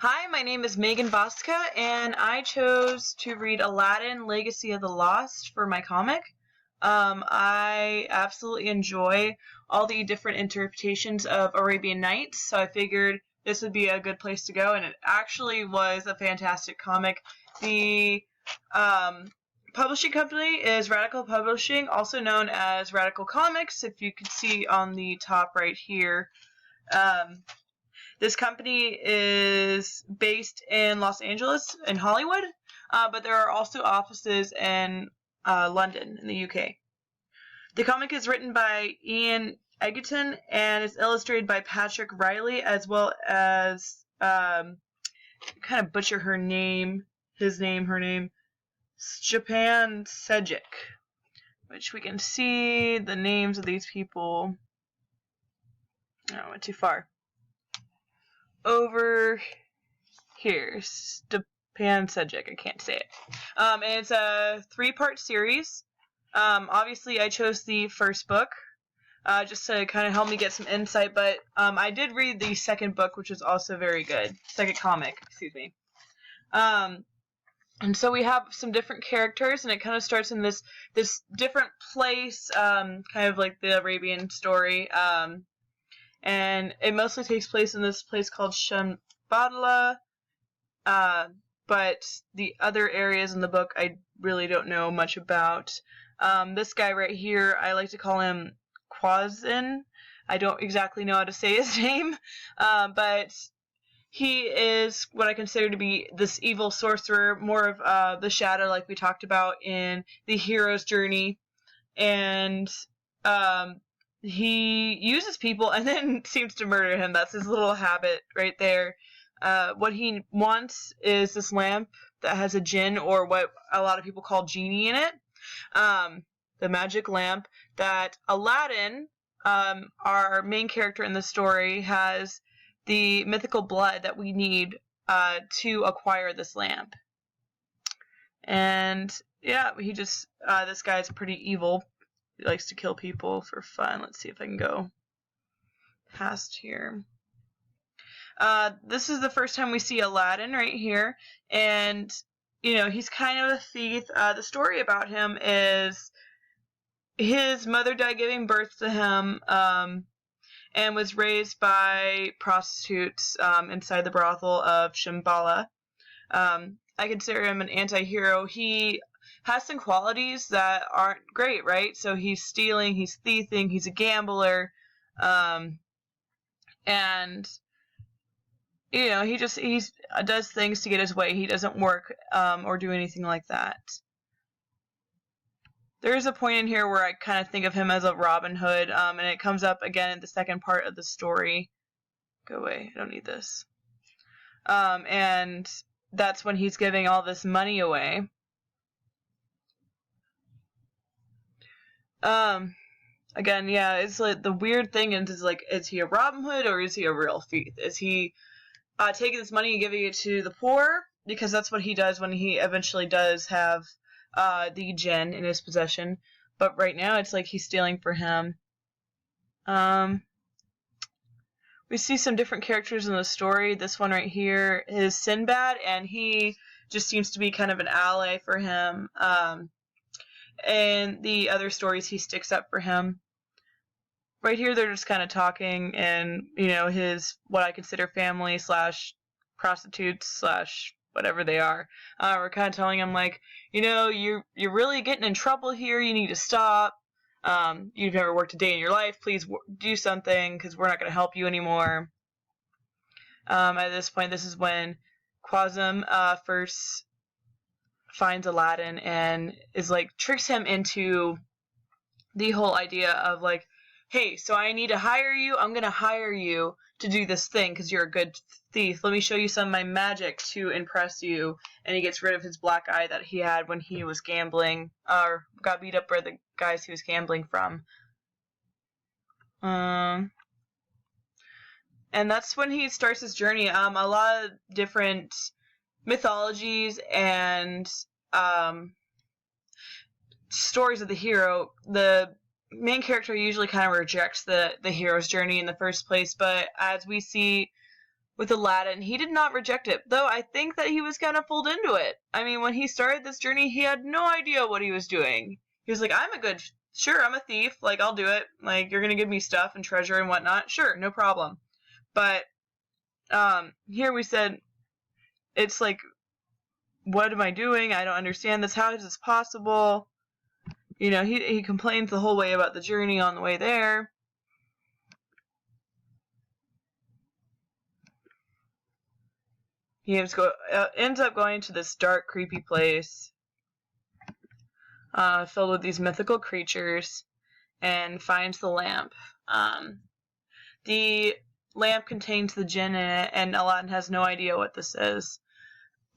Hi, my name is Megan Bosca, and I chose to read Aladdin Legacy of the Lost for my comic. I absolutely enjoy all the different interpretations of Arabian Nights, so I figured this would be a good place to go, and it actually was a fantastic comic. The publishing company is Radical Publishing, also known as Radical Comics, if you can see on the top right here. This company is based in Los Angeles and Hollywood, but there are also offices in London in the UK. The comic is written by Ian Egerton and is illustrated by Patrick Riley, as well as kind of butcher her name, her name, Stepan Sejic, which we can see the names of these people. Oh, I went too far. Over here, Stepan Sejic, I can't say it. And it's a 3-part series. Obviously, I chose the first book, just to kind of help me get some insight, but I did read the second book, which was also very good. Second comic, excuse me. And so we have some different characters, and it kind of starts in this different place, kind of like the Arabian story, and it mostly takes place in this place called Shambhala, but the other areas in the book I really don't know much about. This guy right here, I like to call him Quazin. I don't exactly know how to say his name, but he is what I consider to be this evil sorcerer, more of the shadow like we talked about in the hero's journey, and he uses people and then seems to murder him. That's his little habit right there. What he wants is this lamp that has a jinn, or what a lot of people call genie, in it. The magic lamp that Aladdin, our main character in the story, has the mythical blood that we need to acquire this lamp. And yeah, he just, this guy's pretty evil. He likes to kill people for fun. Let's see if I can go past here. This is the first time we see Aladdin right here, and he's kind of a thief. The story about him is his mother died giving birth to him, and was raised by prostitutes inside the brothel of Shambhala. I consider him an anti-hero. He has some qualities that aren't great, right? So he's stealing, he's thieving, he's a gambler, and he does things to get his way. He doesn't work or do anything like that. There is a point in here where I kind of think of him as a Robin Hood, and it comes up again in the second part of the story. Go away, I don't need this. And that's when he's giving all this money away. Again, yeah, it's like the weird thing is like, is he a Robin Hood or is he a real thief? Is he taking this money and giving it to the poor? Because that's what he does when he eventually does have the jinn in his possession. But right now it's like he's stealing for him. We see some different characters in the story. This one right here is Sinbad, and he just seems to be kind of an ally for him. And the other stories, he sticks up for him. Right here, they're just kind of talking, and his what I consider family / prostitutes / whatever they are. We're kind of telling him like, you're really getting in trouble here. You need to stop. You've never worked a day in your life. Please do something, because we're not going to help you anymore. At this point, this is when Quazim first finds Aladdin and is like tricks him into the whole idea of like, hey, so I need to hire you. I'm going to hire you to do this thing because you're a good thief. Let me show you some of my magic to impress you. And he gets rid of his black eye that he had when he was gambling, or got beat up by the guys he was gambling from. And that's when he starts his journey. A lot of different mythologies and stories of the hero. The main character usually kind of rejects the hero's journey in the first place, but as we see with Aladdin, he did not reject it, though I think that he was kind of pulled into it. I mean, when he started this journey, he had no idea what he was doing. He was like, sure, I'm a thief, like, I'll do it, like, you're gonna give me stuff and treasure and whatnot, sure, no problem. But, here we said, it's like, what am I doing? I don't understand this, how is this possible? You know, he complains the whole way about the journey on the way there. He ends up going to this dark, creepy place filled with these mythical creatures and finds the lamp. The lamp contains the jinn in it, and Aladdin has no idea what this is.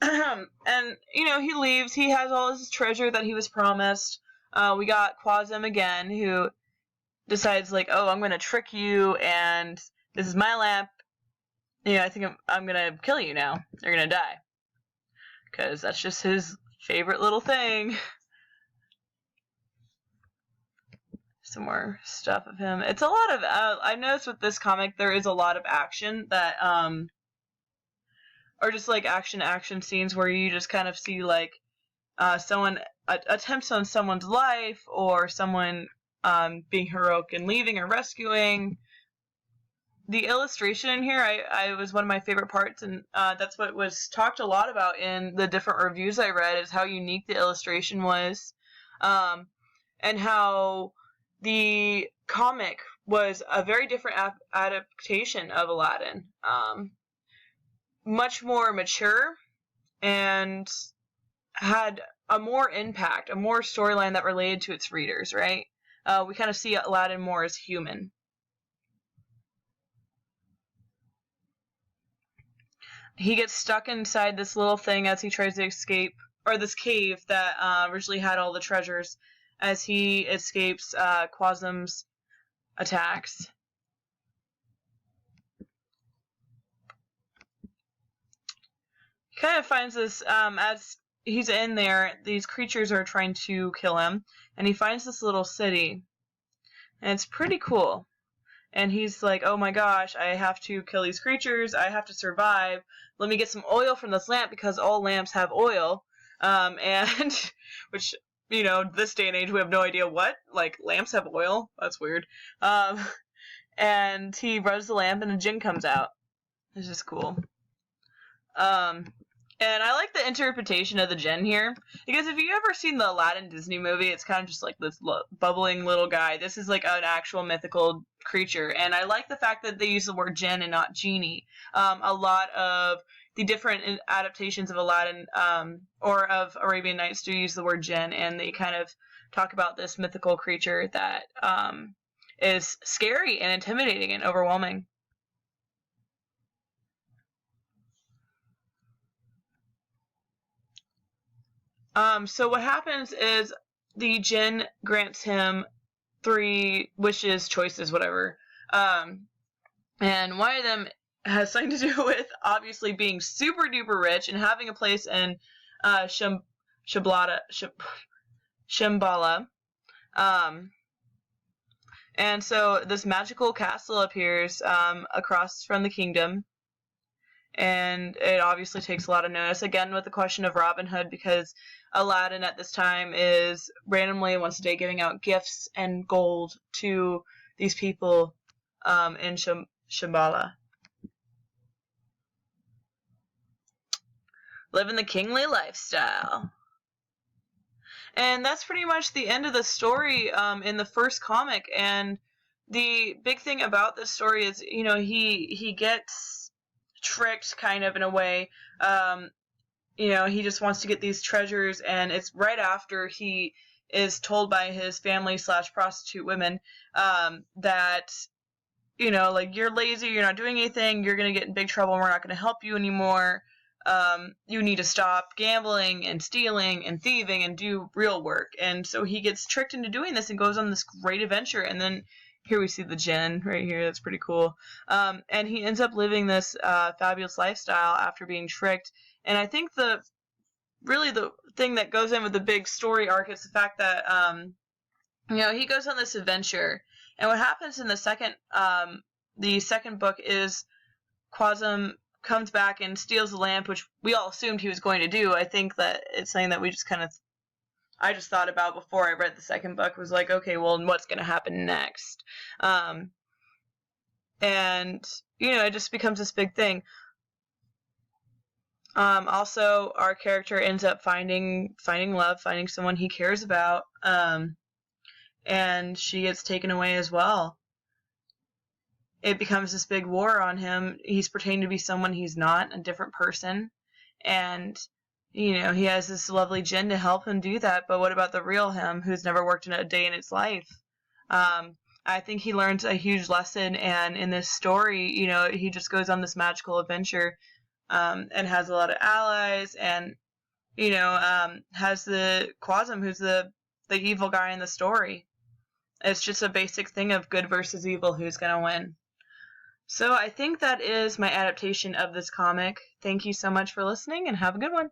And, you know, he leaves. He has all his treasure that he was promised. We got Quassim again, who decides, like, oh, I'm going to trick you, and this is my lamp. You know, I think I'm going to kill you now. You're going to die. Because that's just his favorite little thing. Some more stuff of him. It's a lot of, I noticed with this comic, there is a lot of action that, or just like action scenes where you just kind of see like, someone attempts on someone's life, or someone, being heroic and leaving or rescuing. The illustration in here, I was one of my favorite parts, and that's what was talked a lot about in the different reviews I read, is how unique the illustration was, and how the comic was a very different adaptation of Aladdin. Much more mature, and had a more impact, a more storyline that related to its readers, right? We kind of see Aladdin more as human. He gets stuck inside this little thing as he tries to escape, or this cave that originally had all the treasures, as he escapes Quassim's attacks. He kind of finds this, as he's in there, these creatures are trying to kill him, and he finds this little city, and it's pretty cool. And he's like, oh my gosh, I have to kill these creatures, I have to survive, let me get some oil from this lamp, because all lamps have oil, and, which, you know, this day and age we have no idea what, like, lamps have oil? That's weird. And he rubs the lamp and a jinn comes out. It's just cool. And I like the interpretation of the jinn here, because if you've ever seen the Aladdin Disney movie, it's kind of just like this bubbling little guy. This is like an actual mythical creature, and I like the fact that they use the word jinn and not genie. A lot of the different adaptations of Aladdin, or of Arabian Nights, do use the word jinn, and they kind of talk about this mythical creature that is scary and intimidating and overwhelming. So what happens is the jinn grants him 3 wishes, choices, whatever. And one of them has something to do with obviously being super duper rich and having a place in Shambhala. And so this magical castle appears across from the kingdom. And it obviously takes a lot of notice, again with the question of Robin Hood, because Aladdin at this time is randomly once a day giving out gifts and gold to these people in Shambhala. Living the kingly lifestyle. And that's pretty much the end of the story in the first comic. And the big thing about this story is, you know, he gets tricked kind of in a way. You know, he just wants to get these treasures, and it's right after he is told by his family / prostitute women that, you know, like, you're lazy, you're not doing anything, you're going to get in big trouble, and we're not going to help you anymore. You need to stop gambling and stealing and thieving and do real work. And so he gets tricked into doing this and goes on this great adventure, and then here we see the jinn right here. That's pretty cool. And he ends up living this fabulous lifestyle after being tricked. And I think the thing that goes in with the big story arc is the fact that, you know, he goes on this adventure. And what happens in the second book is Quassim comes back and steals the lamp, which we all assumed he was going to do. I think that it's something that we just I just thought about before I read the second book, was like, okay, well, what's going to happen next? And, it just becomes this big thing. Also, our character ends up finding love, finding someone he cares about, and she gets taken away as well. It becomes this big war on him. He's pretending to be someone he's not, a different person, and he has this lovely Jen to help him do that, but what about the real him, who's never worked in a day in his life? I think he learns a huge lesson, and in this story, he just goes on this magical adventure, and has a lot of allies, and has the Quasm, who's the evil guy in the story. It's just a basic thing of good versus evil, who's gonna win. So I think that is my adaptation of this comic. Thank you so much for listening, and have a good one.